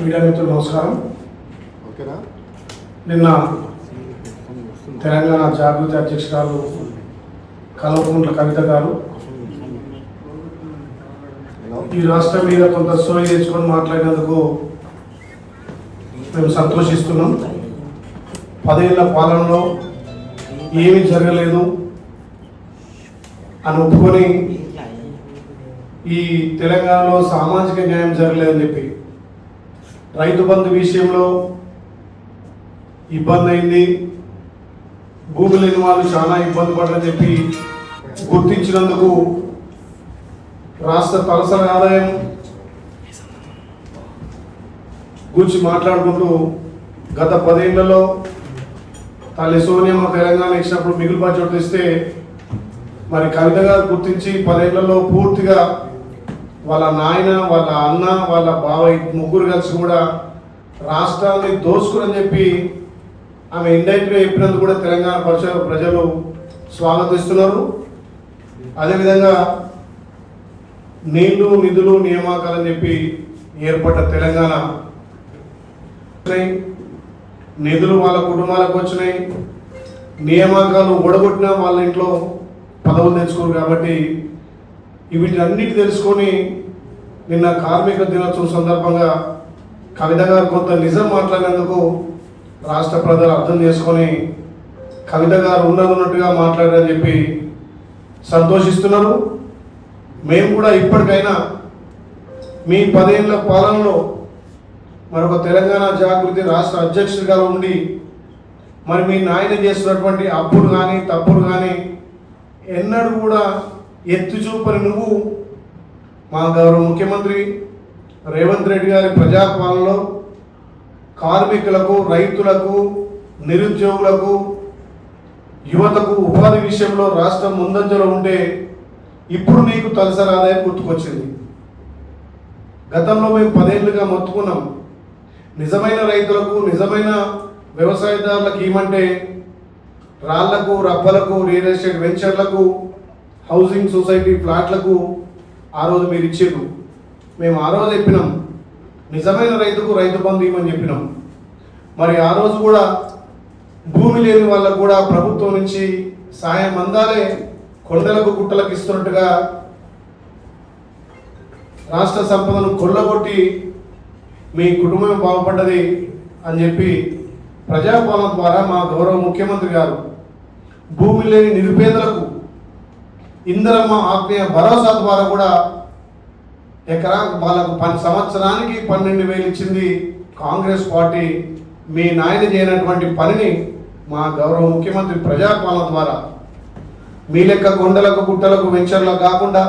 Media మిత్రులు నమస్కారం. నిన్న తెలంగాణ జాగృతి అధ్యక్షురాలు కల్వకుంట్ల కవిత గారు ఈ రాష్ట్రం మీద కొంత సోయి తెచ్చుకొని మాట్లాడినందుకు మేము సంతోషిస్తున్నాం. 10 ఏళ్ల పాలనలో ఏమీ జరగలేదు అని ఒప్పుకొని ఈ తెలంగాణలో సామాజిక న్యాయం జరగలేదని చెప్పి రైతు బంధు విషయంలో ఇబ్బంది అయింది, భూమి లేని వాళ్ళు చాలా ఇబ్బంది పడని చెప్పి గుర్తించినందుకు రాష్ట్ర తలసరి ఆదాయం గురించి మాట్లాడుకుంటూ గత 10 ఏళ్లలో తల్లి సోనియమ్మ తెలంగాణ ఇచ్చినప్పుడు మిగులు బడ్జెట్ ఇస్తే మరి కవిత గారు గుర్తించి 10 ఏళ్లలో పూర్తిగా వాళ్ళ నాయన, వాళ్ళ అన్న, వాళ్ళ బావ ముగ్గురు కలిసి కూడా రాష్ట్రాన్ని దోచుకుని చెప్పి ఆమె ఇండైరెక్ట్గా చెప్పినందుకు కూడా తెలంగాణ ప్రజలు స్వాగతిస్తున్నారు. అదేవిధంగా నీళ్లు, నిధులు, నియామకాలని చెప్పి ఏర్పడ్డ తెలంగాణ నిధులు వాళ్ళ కుటుంబాలకు వచ్చినాయి, నియామకాలు ఓడగొట్టినా వాళ్ళ ఇంట్లో పదవులు తెచ్చుకోరు. కాబట్టి వీటన్నిటి తెలుసుకొని నిన్న కార్మిక దినోత్సవం సందర్భంగా కవిత గారు కొంత నిజం మాట్లాడినందుకు రాష్ట్ర ప్రజలు అర్థం చేసుకొని కవిత గారు ఉన్నట్టుగా మాట్లాడారని చెప్పి సంతోషిస్తున్నారు. మేము కూడా ఇప్పటికైనా మీ 10 ఏళ్ల పాలనలో మరొక తెలంగాణ జాగృతి రాష్ట్ర అధ్యక్షుడిగా ఉండి మరి మీ నాయన చేస్తున్నటువంటి అప్పులు కానీ తప్పులు కానీ ఎన్నడూ కూడా ఎత్తి చూపని నువ్వు మా గౌరవ ముఖ్యమంత్రి రేవంత్ రెడ్డి గారి ప్రజాపాలనలో కార్మికులకు, రైతులకు, నిరుద్యోగులకు, యువతకు ఉపాధి విషయంలో రాష్ట్రం ముందంజలో ఉంటే ఇప్పుడు నీకు తలసరి ఆదాయం గుర్తుకొచ్చింది. గతంలో మేము 10 ఏళ్ళుగా మొత్తుకున్నాం, నిజమైన రైతులకు, నిజమైన వ్యవసాయదారులకు ఏమంటే రాళ్లకు, రబ్బలకు, రియల్ ఎస్టేట్ వెంచర్లకు, హౌసింగ్ సొసైటీ ఫ్లాట్లకు ఆ రోజు మీరు ఇచ్చారు. మేము ఆ రోజు చెప్పినాం నిజమైన రైతుకు రైతు బంధు ఇవ్వమని చెప్పినాం. మరి ఆ రోజు కూడా భూమి లేని వాళ్ళకు కూడా ప్రభుత్వం నుంచి సాయం అందాలే, కొండలకు గుట్టలకు ఇస్తున్నట్టుగా రాష్ట్ర సంపదను కొల్లగొట్టి మీ కుటుంబం బాగుపడ్డది అని చెప్పి ప్రజాపాలన ద్వారా మా గౌరవ ముఖ్యమంత్రి గారు భూమి లేని నిరుపేదలకు ఇందిరమ్మ ఆత్మీయ భరోసా ద్వారా కూడా వాళ్ళకు సంవత్సరానికి 12,000 ఇచ్చింది కాంగ్రెస్ పార్టీ. మీ నాయన చేయనటువంటి పనిని మా గౌరవ ముఖ్యమంత్రి ప్రజాపాలన ద్వారా మీ లెక్క కొండలకు, గుట్టలకు, వెంచర్లకు కాకుండా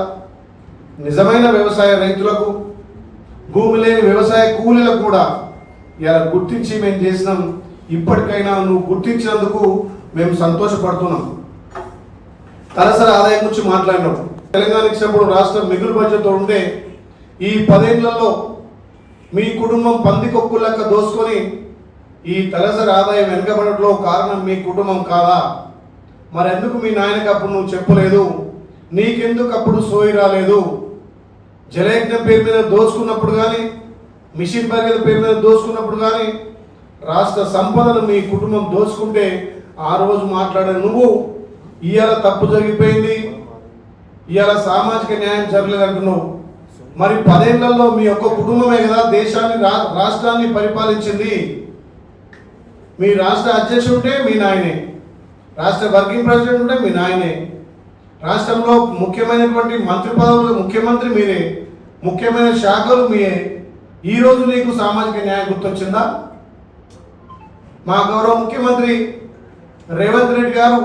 నిజమైన వ్యవసాయ రైతులకు, భూమి లేని వ్యవసాయ కూలీలకు కూడా ఇలా గుర్తించి మేము చేసినాం. ఇప్పటికైనా నువ్వు గుర్తించినందుకు మేము సంతోషపడుతున్నాం. తలసరి ఆదాయం గురించి మాట్లాడినాం. తెలంగాణ ఇచ్చినప్పుడు రాష్ట్రం మిగులు బడ్జెట్ ఉంటే ఈ 10 ఏళ్లలో మీ కుటుంబం పందికొక్కు లెక్క దోసుకొని ఈ తలసరి ఆదాయం వెనుకబడటంలో కారణం మీ కుటుంబం కాదా? మరి ఎందుకు మీ నాయనకి అప్పుడు నువ్వు చెప్పలేదు? నీకెందుకు అప్పుడు సోయి రాలేదు? జలయజ్ఞం పేరు మీద దోచుకున్నప్పుడు కానీ, మిషన్ భగీరథ పేరు మీద దోచుకున్నప్పుడు కానీ, రాష్ట్ర సంపదను మీ కుటుంబం దోచుకుంటే ఆ రోజు మాట్లాడే నువ్వు ఇవాళ తప్పు జరిగిపోయింది, ఇవాళ సామాజిక న్యాయం జరగలేదు అంటున్నావు. మరి 10 ఏళ్లలో మీ యొక్క కుటుంబమే కదా దేశాన్ని, రాష్ట్రాన్ని పరిపాలించింది. మీ రాష్ట్ర అధ్యక్షుడు ఉంటే మీ నాయనే, రాష్ట్ర వర్కింగ్ ప్రెసిడెంట్ ఉంటే మీ నాయనే, రాష్ట్రంలో ముఖ్యమైనటువంటి మంత్రి పదవులు ముఖ్యమంత్రి మీరే, ముఖ్యమైన శాఖలు మీరే. ఈరోజు నీకు సామాజిక న్యాయం గుర్తొచ్చిందా? మా గౌరవ ముఖ్యమంత్రి రేవంత్ రెడ్డి గారు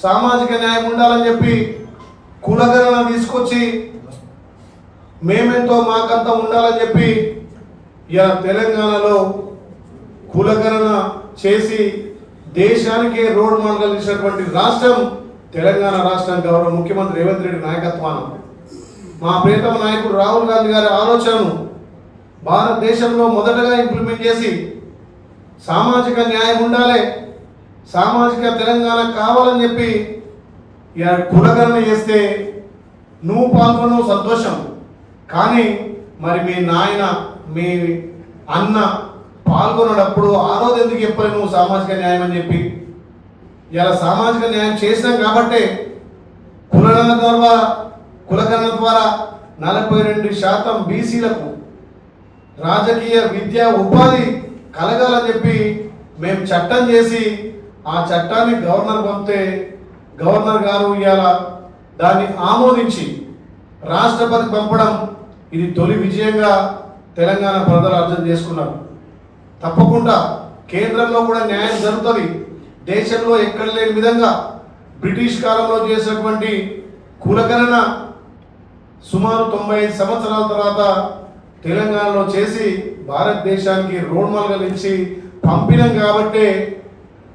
సామాజిక న్యాయం ఉండాలని చెప్పి కులగణన తీసుకొచ్చి మేమెంతో మాకంతా ఉండాలని చెప్పి ఇలా తెలంగాణలో కులగణన చేసి దేశానికే రోడ్ మోడల్ ఇచ్చినటువంటి రాష్ట్రం తెలంగాణ రాష్ట్రం. గౌరవ ముఖ్యమంత్రి రేవంత్ రెడ్డి నాయకత్వాన మా ప్రియతమ నాయకుడు రాహుల్ గాంధీ గారి ఆలోచనను భారతదేశంలో మొదటగా ఇంప్లిమెంట్ చేసి సామాజిక న్యాయం ఉండాలి, సామాజిక తెలంగాణ కావాలని చెప్పి కులగణన చేస్తే నువ్వు పాల్గొనవు సంతోషం. కానీ మరి మీ నాయన, మీ అన్న పాల్గొన్నప్పుడు ఆ రోజు ఎందుకు చెప్పలేదు నువ్వు సామాజిక న్యాయం అని చెప్పి? ఇలా సామాజిక న్యాయం చేసినాం కాబట్టే కులగణన ద్వారా 42% బీసీలకు రాజకీయ విద్య ఉపాధి కలగాలని చెప్పి మేము చట్టం చేసి ఆ చట్టాన్ని గవర్నర్ పంపితే గవర్నర్ గారు ఇవాళ దాన్ని ఆమోదించి రాష్ట్రపతికి పంపడం ఇది తొలి విజయంగా తెలంగాణ ప్రజలు అర్థం చేసుకున్నారు. తప్పకుండా కేంద్రంలో కూడా న్యాయం జరుగుతుంది. దేశంలో ఎక్కడ లేని విధంగా బ్రిటిష్ కాలంలో చేసినటువంటి కులగణన సుమారు 95 సంవత్సరాల తర్వాత తెలంగాణలో చేసి భారతదేశానికి రోడ్ మోడల్గా నిలిచి పంపినాం కాబట్టే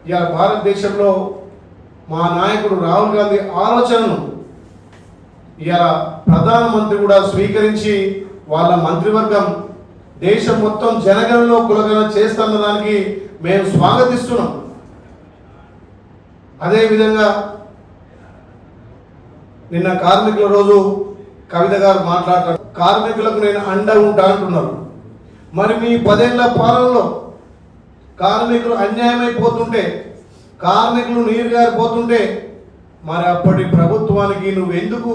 ఇవాళ భారతదేశంలో మా నాయకుడు రాహుల్ గాంధీ ఆలోచనను ఇవాళ ప్రధానమంత్రి కూడా స్వీకరించి వాళ్ళ మంత్రివర్గం దేశం మొత్తం జనగణనలో కులగణన చేస్తున్న దానికి మేము స్వాగతిస్తున్నాం. అదేవిధంగా నిన్న కార్మికుల రోజు కవిత గారు మాట్లాడతారు, కార్మికులకు నేను అండ ఉంటా అంటున్నారు. మరి మీ 10 ఏళ్ల పాలనలో కార్మికులు అన్యాయమైపోతుంటే, కార్మికులు నీరు గారిపోతుంటే మరి అప్పటి ప్రభుత్వానికి నువ్వెందుకు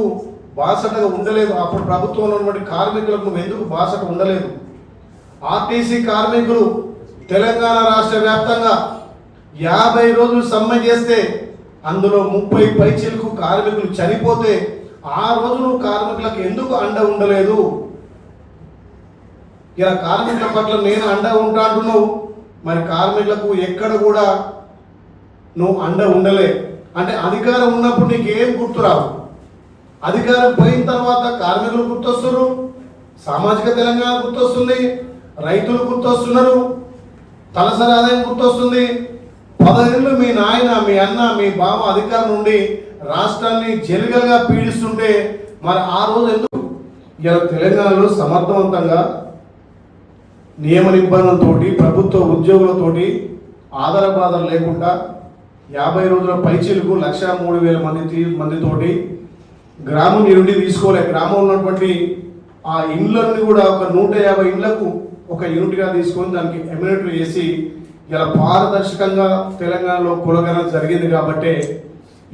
బాసటగా ఉండలేదు? అప్పుడు ప్రభుత్వంలో ఉన్నటువంటి కార్మికులకు నువ్వెందుకు బాసట ఉండలేదు? ఆర్టీసీ కార్మికులు తెలంగాణ రాష్ట్ర వ్యాప్తంగా 50 రోజులు సమ్మె చేస్తే అందులో 30 పైచిలకు కార్మికులు చనిపోతే ఆ రోజు నువ్వు కార్మికులకు ఎందుకు అండ ఉండలేదు? ఇలా కార్మికుల పట్ల నేను అండ ఉంటా అంటున్నావు, మరి కార్మికులకు ఎక్కడ కూడా నువ్వు అండ ఉండలే. అంటే అధికారం ఉన్నప్పుడు నీకు ఏం గుర్తురావు, అధికారం పోయిన తర్వాత కార్మికులు గుర్తొస్తున్నారు, సామాజిక తెలంగాణ గుర్తొస్తుంది, రైతులు గుర్తొస్తున్నారు, తలసరి ఆదాయం గుర్తొస్తుంది. 10 ఏళ్ళు మీ నాయన, మీ అన్న, మీ బావ అధికారం నుండి రాష్ట్రాన్ని జెలుగలుగా పీడిస్తుంటే మరి ఆ రోజు ఎందుకు? ఇలా తెలంగాణలో సమర్థవంతంగా నియమ నిబంధనలతోటి ప్రభుత్వ ఉద్యోగులతోటి ఆధార బాధలు లేకుండా 50 రోజుల పైచీలకు 1,03,000 మందితోటి గ్రామం నుండి తీసుకోలే. గ్రామంలో ఉన్నటువంటి ఆ ఇండ్లన్నీ కూడా ఒక 150 ఇండ్లకు ఒక యూనిట్గా తీసుకొని దానికి ఎమ్యూనిటీ వేసి ఇలా పారదర్శకంగా తెలంగాణలో కులగణన జరిగింది. కాబట్టి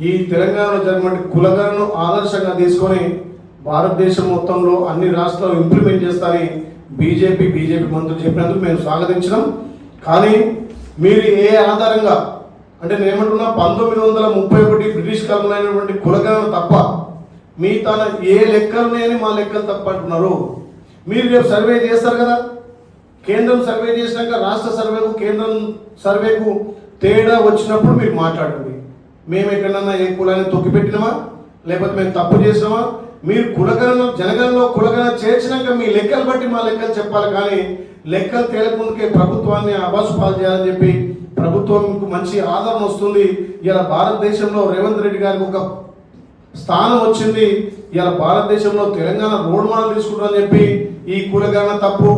ఈ తెలంగాణలో జరిగిన కులగణను ఆదర్శంగా తీసుకొని భారతదేశం మొత్తంలో అన్ని రాష్ట్రాలు ఇంప్లిమెంట్ చేస్తారని బీజేపీ మంత్రులు చెప్పినందుకు మేము స్వాగతించినాం. కానీ మీరు ఏ ఆధారంగా అంటే నేను ఏమంటున్నా, 1931 బ్రిటిష్ కాలంలో అయినటువంటి కులగణన తప్ప మీ తన ఏ లెక్కలున్నాయని మా లెక్కలు తప్ప అంటున్నారు. మీరు రేపు సర్వే చేస్తారు కదా, కేంద్రం సర్వే చేసినాక రాష్ట్ర సర్వేకు కేంద్రం సర్వేకు తేడా వచ్చినప్పుడు మీరు మాట్లాడండి. మేము ఎక్కడన్నా ఏ కులాన్ని తొక్కిపెట్టినామా, లేకపోతే మేము తప్పు చేసినామా? మీరు కులగణన జనగణనలో కులగణన చేర్చినాక మీ లెక్కలు బట్టి మా లెక్కలు చెప్పాలి. కానీ లెక్కలు తేలకుందుకే ప్రభుత్వాన్ని అబాసుపాలు చేయాలని చెప్పి ప్రభుత్వంకు మంచి ఆదరణ వస్తుంది. ఇలా భారతదేశంలో రేవంత్ రెడ్డి గారికి ఒక స్థానం వచ్చింది. ఇలా భారతదేశంలో తెలంగాణ రోడ్ మోడల్ తీసుకుంటారని చెప్పి ఈ కులగణన తప్పు,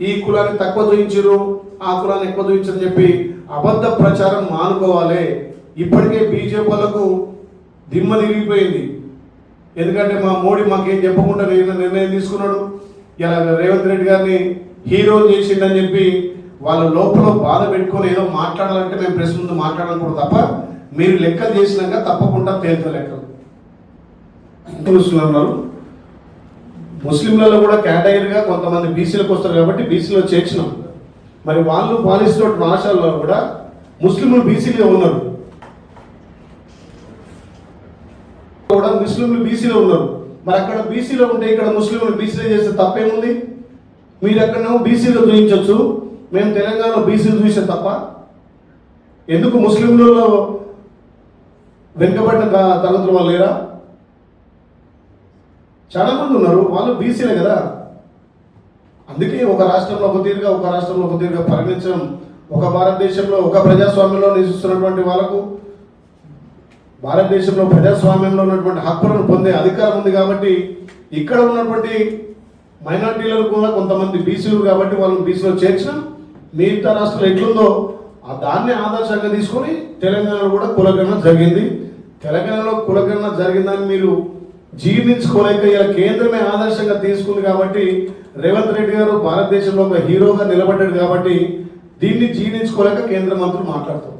ఈ కులాన్ని తక్కువ చూపించారు, ఆ కులాన్ని ఎక్కువ చూపించని చెప్పి అబద్ధ ప్రచారం మానుకోవాలి. ఇప్పటికే బీజేపీ వాళ్ళకు దిమ్మ తిరిగిపోయింది. ఎందుకంటే మా మోడీ మాకేం చెప్పకుండా నిర్ణయం తీసుకున్నాడు. ఇలా రేవంత్ రెడ్డి గారిని హీరో చేసిండని చెప్పి వాళ్ళ లోపల బాధ పెట్టుకొని ఏదో మాట్లాడాలంటే మేము ప్రెస్ ముందు మాట్లాడకూడదు తప్ప మీరు లెక్కలు చేసినాక తప్పకుండా తేలుతారు లెక్కలు. ఉన్నారు ముస్లింలలో కూడా కేటగిరీగా కొంతమంది బీసీలకు వస్తారు కాబట్టి బీసీలో చేర్చినాం. మరి వాళ్ళు పాలిస్తున్న రాష్ట్రాల్లో కూడా ముస్లింలు బీసీలో ఉన్నారు, కూడా ముస్లింలు బీసీలో ఉన్నారు. మరి అక్కడ బీసీలో ఉంటే ఇక్కడ ముస్లింలు బీసీలో చేస్తే తప్పేముంది? మీరు ఎక్కడనేమో బీసీలో చూపించవచ్చు, మేము తెలంగాణలో బీసీలు చూసాం తప్ప ఎందుకు ముస్లింలలో వెనుకబడిన తరగతుల వాళ్ళు లేరా? చాలా మంది ఉన్నారు, వాళ్ళు బీసీలే కదా. అందుకే ఒక రాష్ట్రంలో ఒక తీరుగా, ఒక రాష్ట్రంలో ఒక తీరుగా పరిగణించడం, ఒక భారతదేశంలో ఒక ప్రజాస్వామ్యంలో నివసిస్తున్నటువంటి వాళ్ళకు భారతదేశంలో ప్రజాస్వామ్యంలో ఉన్నటువంటి హక్కులను పొందే అధికారం ఉంది. కాబట్టి ఇక్కడ ఉన్నటువంటి మైనార్టీలను కూడా కొంతమంది బీసీలు కాబట్టి వాళ్ళని బీసీలో చేర్చడం మిగతా రాష్ట్రాలు ఎట్లుందో దాన్ని ఆదర్శంగా తీసుకొని తెలంగాణలో కూడా కులగణన జరిగింది. తెలంగాణలో కులగణన జరిగిందని మీరు జీర్ణించుకోలేక ఇలా కేంద్రమే ఆదర్శంగా తీసుకుంది కాబట్టి రేవంత్ రెడ్డి గారు భారతదేశంలో ఒక హీరోగా నిలబడ్డాడు కాబట్టి దీన్ని జీర్ణించుకోలేక కేంద్ర మంత్రులు మాట్లాడుతారు.